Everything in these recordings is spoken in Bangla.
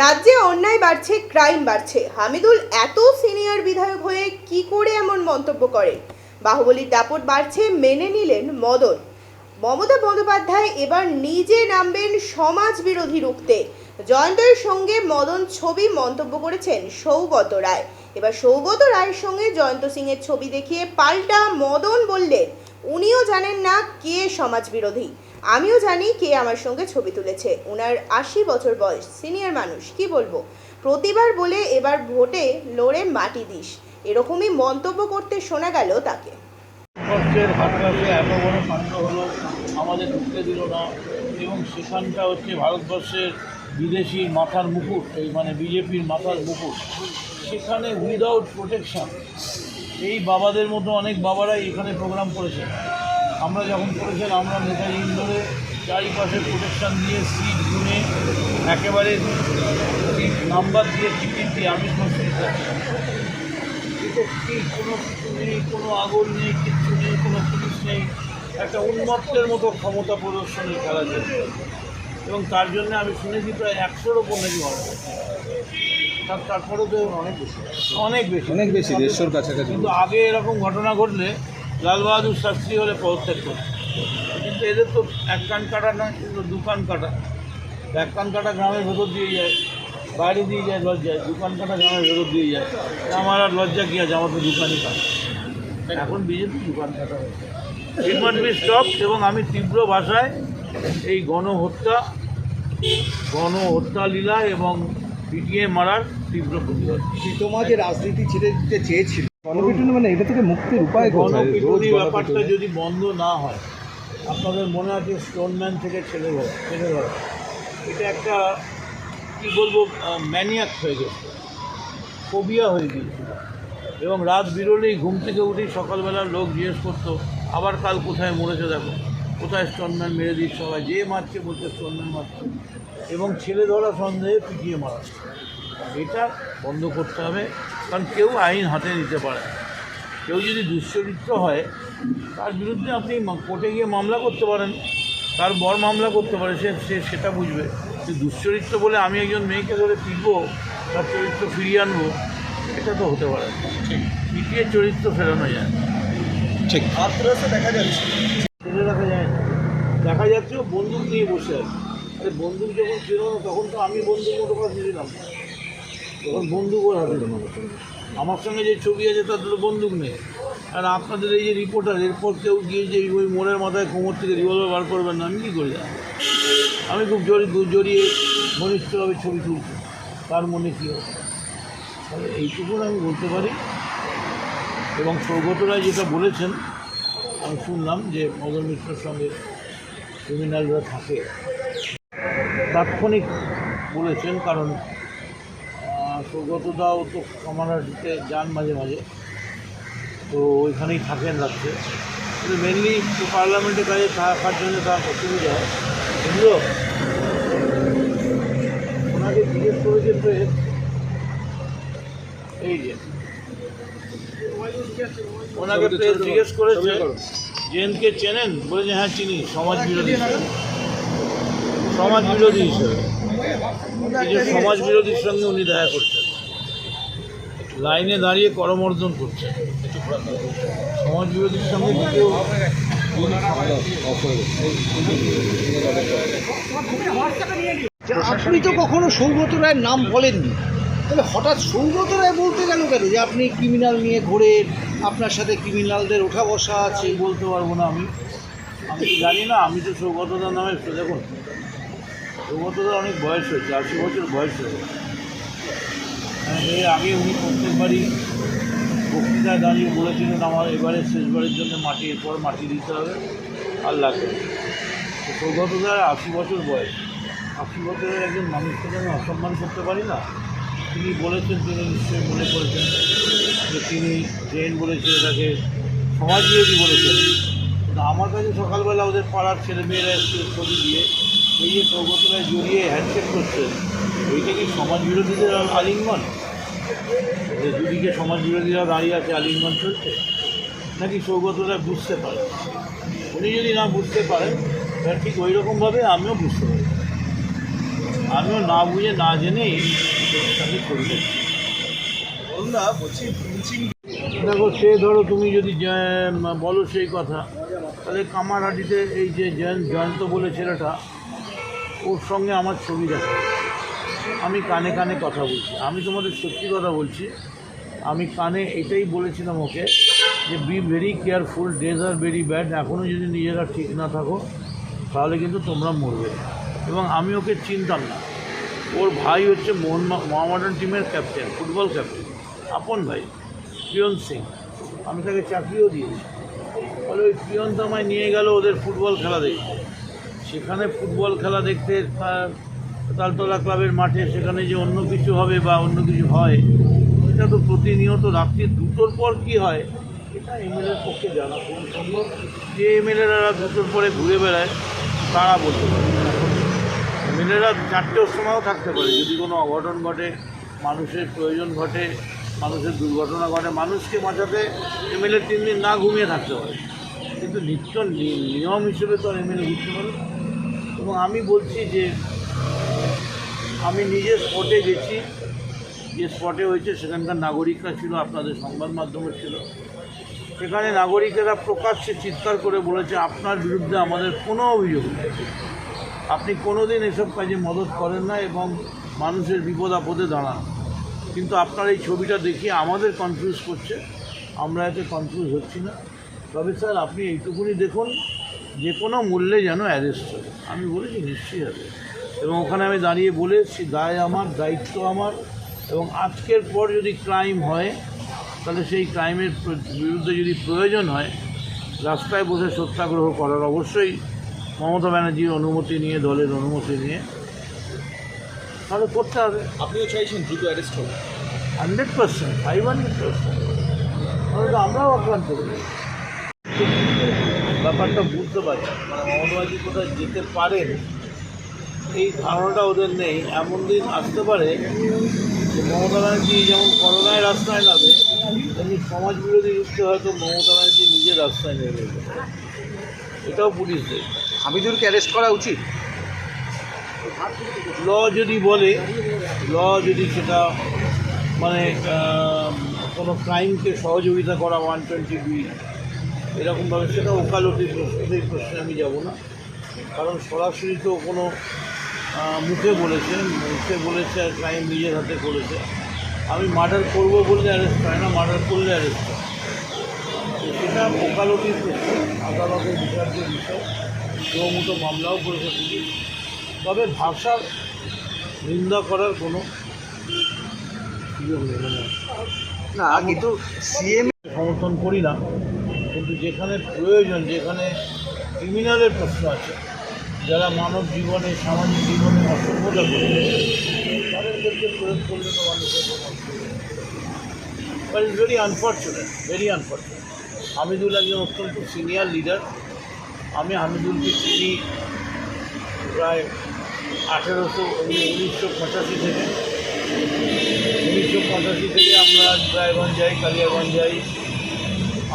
রাজ্যে অন্যায় বাড়ছে, ক্রাইম বাড়ছে। হামিদুল এত সিনিয়র বিধায়ক হয়ে কি করে এমন মন্তব্য করেন? বাহুবলীর দাপট বাড়ছে মেনে নিলেন মদন। মমতা বন্দ্যোপাধ্যায় এবার নিজে নামবেন সমাজ বিরোধী রুখতে। জয়ন্তের সঙ্গে মদন ছবি মন্তব্য করেছেন সৌগত রায়। এবার সৌগত রায়ের সঙ্গে জয়ন্ত সিংয়ের ছবি দেখিয়ে পাল্টা মদন বললেন, উনিও জানেন না কে সমাজ বিরোধী, আমিও জানি কে আমার সঙ্গে ছবি তুলেছে। ওনার 80 বছর বয়স, সিনিয়র মানুষ, কি বলবো। প্রতিবার বলে এবার ভোটে লড়ে মাটি দিস, এরকমই মন্তব্য করতে শোনা গেল তাকে। হাতরাসে এত বড় কাণ্ড হলো, আমাদের ঢুকতে দিল না, এবং সেখানটা হচ্ছে ভারতবর্ষের বিদেশি মাথার মুকুট, এই মানে বিজেপির মাথার মুকুট, সেখানে উইদাউট প্রোটেকশান। এই বাবাদের মতো অনেক বাবারাই এখানে প্রোগ্রাম করেছেন। আমরা যখন করেছেন, আমরা নেতাজি ইন্দোরে চারিপাশে প্রোটেকশান দিয়ে সিট গুনে একেবারে নাম্বার দিয়ে টিকিট দিয়ে আমি কোনো কিছু নেই, কোনো আগুন নেই, কিচ্ছু নেই, কোনো পুলিশ নেই, একটা উন্মত্তের মতো ক্ষমতা প্রদর্শনের খেলা চলছে। এবং তার জন্য আমি শুনেছি প্রায় 100-র ওপর নাকি হবে। তারপরেও তো অনেক বেশি 150-র কাছাকাছি। কিন্তু আগে এরকম ঘটনা ঘটলে লাল বাহাদুর শাস্ত্রী হলে পদত্যাগ করত, কিন্তু এদের তো এক কান কাটা নয়, দু কান কাটা। এক কান কাটা গ্রামের ভেতর দিয়ে যায়, বাইরে দিয়ে যায় লজ্জায়, দোকান কাটা গ্রামের ভেতর দিয়ে যায়। আমার আর লজ্জা কী আছে, আমার তো দোকানই কাটা। এখন বিজেপি দোকান কাটা হয়েছে, ইট মাস্ট বি স্টপ। এবং আমি তীব্র ভাষায় এই গণহত্যা লীলা এবং পিটিয়ে মারার তীব্র প্রতিবাদ। যে রাজনীতি ছেড়ে দিতে চেয়েছিল, গণপিটুনি মানে এটা থেকে মুক্তির উপায় কোথায়? গণপিটুনি ব্যাপারটা যদি বন্ধ না হয়, আপনাদের মনে আছে স্টোনম্যান থেকে ছেলে ধরা, এটা একটা কী বলবো, ম্যানিয়াক হয়ে গেছে, ফোবিয়া হয়ে গিয়েছিল। এবং রাত বিরলেই ঘুম থেকে উঠেই সকালবেলার লোক জিজ্ঞেস করতো, আবার কাল কোথায় মরেছে দেখো, কোথায় স্টোনম্যান মেরে দিস, সবাই যে মারছে বলছে স্টোনম্যান মারছে, এবং ছেলে ধরা সন্দেহে পিটিয়ে মারা। এটা বন্ধ করতে হবে, কারণ কেউ আইন হাতে নিতে পারে। কেউ যদি দুশ্চরিত্র হয়, তার বিরুদ্ধে আপনি কোর্টে গিয়ে মামলা করতে পারেন, তার বর মামলা করতে পারে, সে সেটা বুঝবে। যে দুশ্চরিত্র বলে আমি একজন মেয়েকে ধরে পিটবো, তার চরিত্র ফিরিয়ে আনবো, এটা তো হতে পারে। পিটিয়ে চরিত্র ফেরানো যায়, ঠিক দেখা যাচ্ছে, ফেলে রাখা যায় না। দেখা যাচ্ছে ও বন্দুক নিয়ে বসে আছে। আরে বন্দুক যখন ছিল না, তখন তো আমি বন্দুক মতো কথা দিলাম, তখন বন্দুক ওর হাতে। আমার সঙ্গে যে ছবি আছে তাদের বন্দুক নেই। আর আপনাদের এই যে রিপোর্টার, এরপর কেউ গিয়ে যে ওই মোড়ের মাথায় কোমর থেকে রিভলভার বার করবেন না, আমি কী করি? আমি খুব জড়িয়ে ঘনিষ্ঠভাবে ছবি তুলছি, তার মনে কী হবে? তাহলে এইটুকুন আমি বলতে পারি। এবং সৌগত রায় যেটা বলেছেন, আমি শুনলাম যে মদন মিত্রের সঙ্গে ক্রিমিনালরা থাকে, তাৎক্ষণিক বলেছেন, কারণ সৌগতদাও তো কমান্ডারতে যান মাঝে মাঝে, তো ওইখানেই থাকেন রাত্রে। কিন্তু মেনলি পার্লামেন্টের কাজে থাকার জন্য তার অসুবিধা হয়। বুঝলো, ওনাকে জিজ্ঞেস করেছে প্রেস, এই যে ওনাকে প্রেস জিজ্ঞেস করেছে জেনকে চেনেন, বলেছে হ্যাঁ চিনি, সমাজ বিরোধী হিসেবে। এই যে সমাজ বিরোধীর সঙ্গে উনি দেখা করছেন, লাইনে দাঁড়িয়ে করমর্দন করছেন। সমাজ বিরোধীর সঙ্গে দ্বিতীয় আপনি তো কখনো সৌগত রায়ের নাম বলেননি, তাহলে হঠাৎ সৌগত রায় বলতে গেল কেন যে আপনি ক্রিমিনাল নিয়ে ঘোরেন, আপনার সাথে ক্রিমিনালদের ওঠা বসা আছে? বলতে পারবো না, আমি জানি না। আমি তো সৌগতদার নামে দেখুন, সৌগতদার অনেক বয়স হয়েছে, 80 বছর বয়স হয়েছে। এর আগে উনি প্রত্যেকবারই বক্তৃতায় দাঁড়িয়ে বলেছিলেন, আমার এবারে শেষবারের জন্য মাটি, এরপর মাটি দিতে হবে আর লাগবে। তো সৌগতদার 80 বছর বয়স, 80 বছরের একজন মানুষকে আমি অসম্মান করতে পারি না। তিনি বলেছেন, তিনি নিশ্চয়ই মনে করেছেন যে তিনি জেন বলেছে, এটাকে সমাজবিরোধী বলেছেন। কিন্তু আমার কাছে সকালবেলা ওদের পাড়ার ছেলেমেয়েরা একটু ছবি দিয়ে এই যে সৌগত রায় জড়িয়ে হ্যান্ডশেক করছেন, এইটা কি সমাজ বিরোধীদের আলিঙ্গন? দুদিকে সমাজ বিরোধীরা দাঁড়িয়ে আছে, আলিঙ্গন চলছে? নাকি সৌগত রায় বুঝতে পারেন? উনি যদি না বুঝতে পারেন, ঠিক ওই রকমভাবে আমিও বুঝতে পারি। আমিও না বুঝে না জেনেই তাকে করবে। দেখো, সে ধরো তুমি যদি বলো সেই কথা, তাহলে কামারহাটিতে এই যে জয়ন্ত বলে ছেলেটা, ওর সঙ্গে আমার ছবি দেখা, আমি কানে কানে কথা বলছি। আমি তোমাদের সত্যি কথা বলছি, আমি কানে এটাই বলেছিলাম ওকে যে be very careful, days are very bad. এখনও যদি নিজেরা ঠিক না থাকো তাহলে কিন্তু তোমরা মরবে। এবং আমি ওকে চিনতাম না। ওর ভাই হচ্ছে মোহামেডান টিমের ক্যাপ্টেন, ফুটবল ক্যাপ্টেন, আপন ভাই প্রিয়ন সিং। আমি তাকে চাকরিও দিয়েছি। ফলে ওই প্রিয়ন তো আমায় নিয়ে গেল ওদের ফুটবল খেলা দেখতে। সেখানে ফুটবল খেলা দেখতে তালতলা ক্লাবের মাঠে, সেখানে যে অন্য কিছু হবে বা অন্য কিছু হয়, এটা তো প্রতিনিয়ত রাত্রি 2টোর পর কী হয় এটা এমএলএর পক্ষে জানা খুবই সম্ভব। যে এমএলএরা 2টোর পরে ঘুরে বেড়ায় তারা বলতে পারে। এমএলএরা 4টের সময়ও থাকতে পারে, যদি কোনো অঘটন ঘটে, মানুষের প্রয়োজন ঘটে, মানুষের দুর্ঘটনা ঘটে, মানুষকে বাঁচাতে এমএলএ 3 দিন না ঘুমিয়ে থাকতে পারে। কিন্তু নিত্য নিয়ম হিসেবে তো এমএলএ ঘুরতে পারে। এবং আমি বলছি যে আমি নিজে স্পটে গেছি, যে স্পটে হয়েছে সেখানকার নাগরিকরা ছিল, আপনাদের সংবাদ মাধ্যমে ছিল। সেখানে নাগরিকেরা প্রকাশ্যে চিৎকার করে বলেছে আপনার বিরুদ্ধে আমাদের কোনো অভিযোগ নেই, আপনি কোনো দিন এসব কাজে মদত করেন না এবং মানুষের বিপদ আপদে দাঁড়ান। কিন্তু আপনার এই ছবিটা দেখিয়ে আমাদের কনফিউজ করছে, আমরা এতে কনফিউজ হচ্ছি না। তবে স্যার আপনি এইটুকুনি দেখুন, যে কোনো মূল্যে যেন অ্যারেস্ট হয়। আমি বলেছি নিশ্চয়ই হবে। এবং ওখানে আমি দাঁড়িয়ে বলেছি দায় আমার, দায়িত্ব আমার। এবং আজকের পর যদি ক্রাইম হয় তাহলে সেই ক্রাইমের বিরুদ্ধে যদি প্রয়োজন হয় রাস্তায় বসে সত্যাগ্রহ করার, অবশ্যই মমতা ব্যানার্জির অনুমতি নিয়ে, দলের অনুমতি নিয়ে, তাহলে করতে হবে। আপনিও চাইছেন দ্রুত অ্যারেস্ট হবে? 100%, 500%। তাহলে আমরাও আক্রান্ত করি। ব্যাপারটা বুঝতে পারছি, মানে মমতা ব্যানার্জি কোথায় যেতে পারেন এই ধারণাটা ওদের নেই। এমন দিন আসতে পারে যে মমতা ব্যানার্জি যেমন করোনায় রাস্তায় নামে, তেমনি সমাজ বিরোধী যুক্তি হয়তো মমতা ব্যানার্জি নিজের রাস্তায় নেমে যাবে। এটাও পুলিশ দেয়। হামিদুলকে অ্যারেস্ট করা উচিত? ল যদি বলে, ল যদি সেটা মানে কোনো ক্রাইমকে সহযোগিতা করা 120B এরকমভাবে, সেটা ওকালতির প্রশ্ন, সেই প্রশ্নে আমি যাব না। কারণ সরাসরি তো কোনো মুখে বলেছে আর ক্রাইম নিজের হাতে করেছে। আমি মার্ডার করবো বললে অ্যারেস্ট হয় না, মার্ডার করলে অ্যারেস্ট হয়। সেটা ওকালতির প্রশ্ন, আদালতের বিচার্য বিষয়। কেউ মামলাও করেছে পুলিশ। তবে ভাষার নিন্দা করার কোনো সুযোগ নেই। মানে না, কিন্তু সিএম সমর্থন করি না, কিন্তু যেখানে প্রয়োজন, যেখানে ক্রিমিনালের প্রশ্ন আছে, যারা মানব জীবনে, সামাজিক জীবনে অসভ্যতা করছে, তাদের ক্ষেত্রে প্রয়োগ করলে তো মানুষের কোনো অসুবিধা নেই। But it's very unfortunate, very unfortunate. Hamidul একজন অত্যন্ত সিনিয়র লিডার। আমি হামিদুলকে চিনি প্রায় 1985 থেকে। 1985 থেকে আমরা রায়গঞ্জ যাই, কালিয়াগঞ্জ যাই,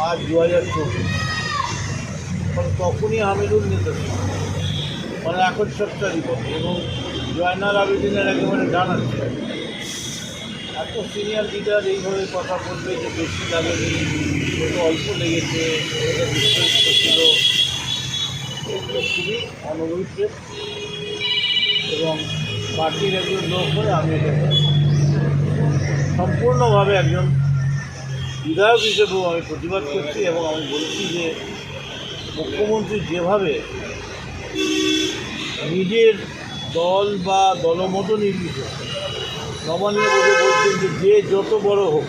আজ 2024। মানে তখনই হামিদুল নেতা ছিল, মানে একচ্ছত্রাধিপতি পথে, এবং জয়নাল আবেদিনের একেবারে ডান আছে। এত সিনিয়র লিডার এইভাবে কথা বলবে যে বেশি লাগেনি, একটু অল্প লেগেছে, এটা বিস্তারিত ছিল, এগুলো খুবই অনভিপ্রেত। এবং পার্টির একজন লোক হয়ে আমি এটাকে সম্পূর্ণভাবে একজন বিধায়ক হিসেবেও আমি প্রতিবাদ করছি। এবং আমি বলছি যে মুখ্যমন্ত্রী যেভাবে নিজের দল বা দলমত নির্বিশেষে নবান্নে বসে বলছেন যে যত বড় হোক,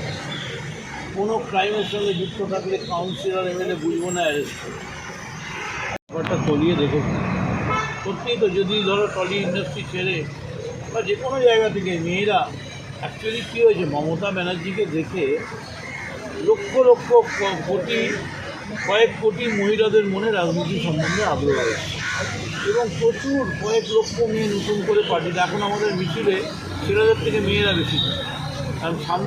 কোনো ক্রাইমের সঙ্গে যুক্ত থাকলে কাউন্সিলর এমএলএ বুঝবো না, অ্যারেস্ট করবো। ব্যাপারটা তলিয়ে দেখেছি। সত্যিই তো, যদি ধরো টলি ইন্ডাস্ট্রি ছেড়ে বা যে কোনো জায়গা থেকে মেয়েরা, অ্যাকচুয়ালি কী হয়েছে, মমতা ব্যানার্জিকে দেখে লক্ষ লক্ষ কয়েক কোটি মহিলাদের মনে রাজনীতি সম্বন্ধে আগ্রহ হয়েছে। এবং প্রচুর কয়েক লক্ষ মেয়ে নতুন করে পার্টিতে, এখন আমাদের মিছিলে ছেলেদের থেকে মেয়েরা বেশি, কারণ সামনে